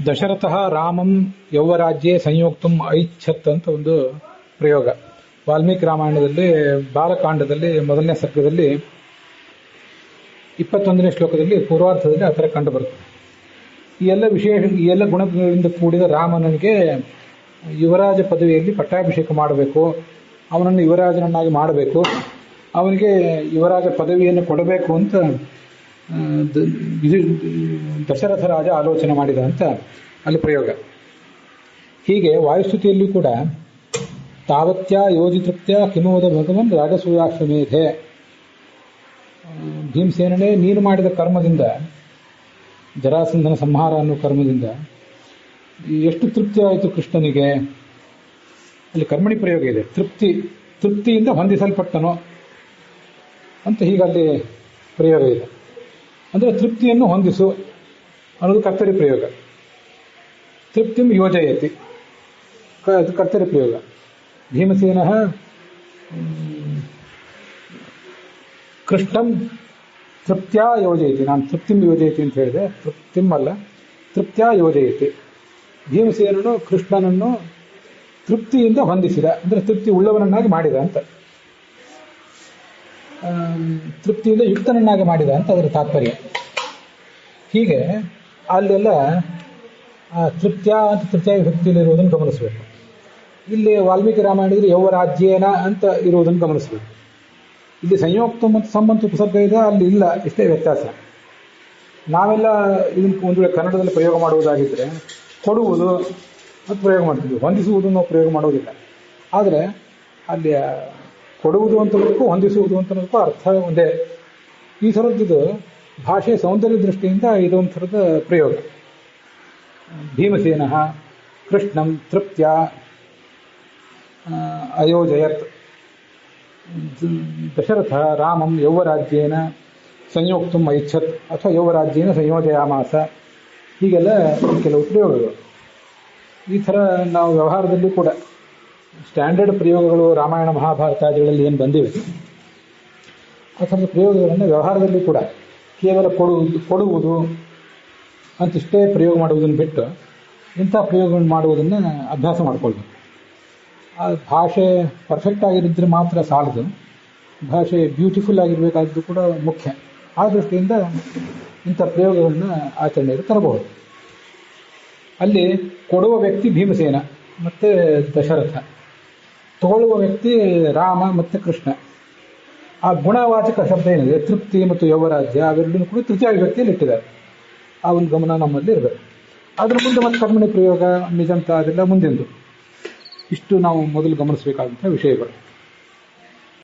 ದಶರಥಃ ರಾಮಂ ಯೌವರಾಜ್ಯೆ ಸಂಯೋಕ್ತುಂ ಐಚ್ಛತ್ ಅಂತ ಒಂದು ಪ್ರಯೋಗ. ವಾಲ್ಮೀಕಿ ರಾಮಾಯಣದಲ್ಲಿ ಬಾಲಕಾಂಡದಲ್ಲಿ ಮೊದಲನೇ ಸರ್ಗದಲ್ಲಿ 21ನೇ ಶ್ಲೋಕದಲ್ಲಿ ಪೂರ್ವಾರ್ಧದಲ್ಲಿ ಆ ಥರ ಕಂಡು ಬರುತ್ತೆ. ಈ ಎಲ್ಲ ಗುಣಗಳಿಂದ ಕೂಡಿದ ರಾಮನಿಗೆ ಯುವರಾಜ ಪದವಿಯಲ್ಲಿ ಪಟ್ಟಾಭಿಷೇಕ ಮಾಡಬೇಕು, ಅವನನ್ನು ಯುವರಾಜನನ್ನಾಗಿ ಮಾಡಬೇಕು, ಅವನಿಗೆ ಯುವರಾಜ ಪದವಿಯನ್ನು ಕೊಡಬೇಕು ಅಂತ ದಶರಥ ರಾಜ ಆಲೋಚನೆ ಮಾಡಿದ ಅಂತ ಅಲ್ಲಿ ಪ್ರಯೋಗ. ಹೀಗೆ ವಾಯುಸ್ತುತಿಯಲ್ಲೂ ಕೂಡ ತಾವತ್ಯ ಯೋಜಿತೃತ್ಯ ಕಿಮೋದ ಭಗವನ್ ರಾಜಸೂಯಾಶ್ವಮೇಧೆ, ಭೀಮಸೇನನೇ ನೀನು ಮಾಡಿದ ಕರ್ಮದಿಂದ, ಜರಾಸಂಧನ ಸಂಹಾರ ಅನ್ನೋ ಕರ್ಮದಿಂದ ಎಷ್ಟು ತೃಪ್ತಿ ಆಯಿತು ಕೃಷ್ಣನಿಗೆ. ಅಲ್ಲಿ ಕರ್ಮಣಿ ಪ್ರಯೋಗ ಇದೆ. ತೃಪ್ತಿಯಿಂದ ಹೊಂದಿಸಲ್ಪಟ್ಟನು ಅಂತ ಹೀಗಲ್ಲಿ ಪ್ರಯೋಗ ಇದೆ. ಅಂದರೆ ತೃಪ್ತಿಯನ್ನು ಹೊಂದಿಸು ಅನ್ನೋದು ಕರ್ತರಿ ಪ್ರಯೋಗ. ತೃಪ್ತಿಂ ಯೋಜಯತಿ ಅದು ಕರ್ತರಿ ಪ್ರಯೋಗ. ಭೀಮಸೇನ ಕೃಷ್ಣಂ ತೃಪ್ತ್ಯಾ ಯೋಜಯತಿ, ನಾನು ತೃಪ್ತಿಂ ಯೋಜಯತಿ ಅಂತ ಹೇಳಿದೆ, ತೃಪ್ತಿಂ ಅಲ್ಲ, ತೃಪ್ತ್ಯಾ ಯೋಜಯತಿ. ಭೀಮಸೇನನು ಕೃಷ್ಣನನ್ನು ತೃಪ್ತಿಯಿಂದ ಹೊಂದಿಸಿದ, ಅಂದರೆ ತೃಪ್ತಿ ಉಳ್ಳವನನ್ನಾಗಿ ಮಾಡಿದ ಅಂತ, ತೃಪ್ತಿಯಿಂದ ಯುಕ್ತನನ್ನಾಗಿ ಮಾಡಿದ ಅಂತ ಅದರ ತಾತ್ಪರ್ಯ. ಹೀಗೆ ಅಲ್ಲೆಲ್ಲ ತೃಪ್ತ್ಯ ಅಂತ ತೃತೀಯ ವಿಭಕ್ತಿಯಲ್ಲಿರುವುದನ್ನು ಗಮನಿಸಬೇಕು. ಇಲ್ಲಿ ವಾಲ್ಮೀಕಿ ರಾಮಾಯಣದಲ್ಲಿ ಯೌವರಾಜ್ಯೇನ ಅಂತ ಇರುವುದನ್ನು ಗಮನಿಸಬೇಕು. ಇಲ್ಲಿ ಸಂಯೋಕ್ತ ಮತ್ತು ಸಂಬಂಧ ಉಪಸರ್ಗ ಇದೆ, ಅಲ್ಲಿ ಇಲ್ಲ, ಇಷ್ಟೇ ವ್ಯತ್ಯಾಸ. ನಾವೆಲ್ಲ ಇದನ್ನು ಒಂದು ವೇಳೆ ಕನ್ನಡದಲ್ಲಿ ಪ್ರಯೋಗ ಮಾಡುವುದಾಗಿದ್ದರೆ ಕೊಡುವುದು ಅಂತ ಪ್ರಯೋಗ ಮಾಡ್ತೀವಿ, ಹೊಂದಿಸುವುದು ನಾವು ಪ್ರಯೋಗ ಮಾಡುವುದಿಲ್ಲ. ಆದರೆ ಅಲ್ಲಿ ಕೊಡುವುದು ಅಂತಲಕ್ಕೂ ಹೊಂದಿಸುವುದು ಅಂತಲಕ್ಕೂ ಅರ್ಥ ಒಂದೇ. ಈ ಥರದ್ದು ಭಾಷೆ ಸೌಂದರ್ಯ ದೃಷ್ಟಿಯಿಂದ ಇದೊಂದು ಥರದ ಪ್ರಯೋಗ. ಭೀಮಸೇನ ಕೃಷ್ಣಂ ತೃಪ್ತ್ಯ ಅಯೋಜಯತ್, ದಶರಥ ರಾಮಂ ಯೌವರಾಜ್ಯೇನ ಸಂಯೋಕ್ತುಂ ಐಚ್ಛತ್ ಅಥವಾ ಯೌವರಾಜ್ಯೇನ ಸಂಯೋಜಯಾಮಾಸ, ಹೀಗೆಲ್ಲ ಕೆಲವು ಪ್ರಯೋಗಗಳು. ಈ ಥರ ನಾವು ವ್ಯವಹಾರದಲ್ಲಿ ಕೂಡ ಸ್ಟ್ಯಾಂಡರ್ಡ್ ಪ್ರಯೋಗಗಳು ರಾಮಾಯಣ ಮಹಾಭಾರತಾದಿಗಳಲ್ಲಿ ಏನು ಬಂದಿವೆ ಆ ಥರದ ಪ್ರಯೋಗಗಳನ್ನು ವ್ಯವಹಾರದಲ್ಲಿ ಕೂಡ ಕೇವಲ ಕೊಡುವುದು ಅಂತಿಷ್ಟೇ ಪ್ರಯೋಗ ಮಾಡುವುದನ್ನು ಬಿಟ್ಟು ಇಂಥ ಪ್ರಯೋಗಗಳನ್ನು ಮಾಡುವುದನ್ನು ಅಭ್ಯಾಸ ಮಾಡಿಕೊಳ್ಬೇಕು. ಆ ಭಾಷೆ ಪರ್ಫೆಕ್ಟ್ ಆಗಿದ್ದರೆ ಮಾತ್ರ ಸಾಲದು, ಭಾಷೆ ಬ್ಯೂಟಿಫುಲ್ ಆಗಿರಬೇಕಾದ್ದು ಕೂಡ ಮುಖ್ಯ. ಆ ದೃಷ್ಟಿಯಿಂದ ಇಂಥ ಪ್ರಯೋಗಗಳನ್ನು ಆಚರಣೆಗೆ ತರಬಹುದು. ಅಲ್ಲಿ ಕೊಡುವ ವ್ಯಕ್ತಿ ಭೀಮಸೇನ ಮತ್ತು ದಶರಥ, ತಗೊಳ್ಳುವ ವ್ಯಕ್ತಿ ರಾಮ ಮತ್ತು ಕೃಷ್ಣ. ಆ ಗುಣವಾಚಕ ಶಬ್ದ ಏನಿದೆ ತೃಪ್ತಿ ಮತ್ತು ಯೌವರಾಜ್ಯ ಅವೆರಡೂ ಕೂಡ ತೃತೀಯ ವಿಭಕ್ತಿಯಲ್ಲಿ ಇಟ್ಟಿದ್ದಾರೆ. ಆ ಒಂದು ಗಮನ ನಮ್ಮಲ್ಲಿ ಇರಬೇಕು. ಅದರ ಮುಂದೆ ಮತ್ತು ಕರ್ಮಣಿ ಪ್ರಯೋಗ ನಿಜಂತ ಅದೆಲ್ಲ ಮುಂದೆಂದು. ಇಷ್ಟು ನಾವು ಮೊದಲು ಗಮನಿಸಬೇಕಾದಂಥ ವಿಷಯಗಳು.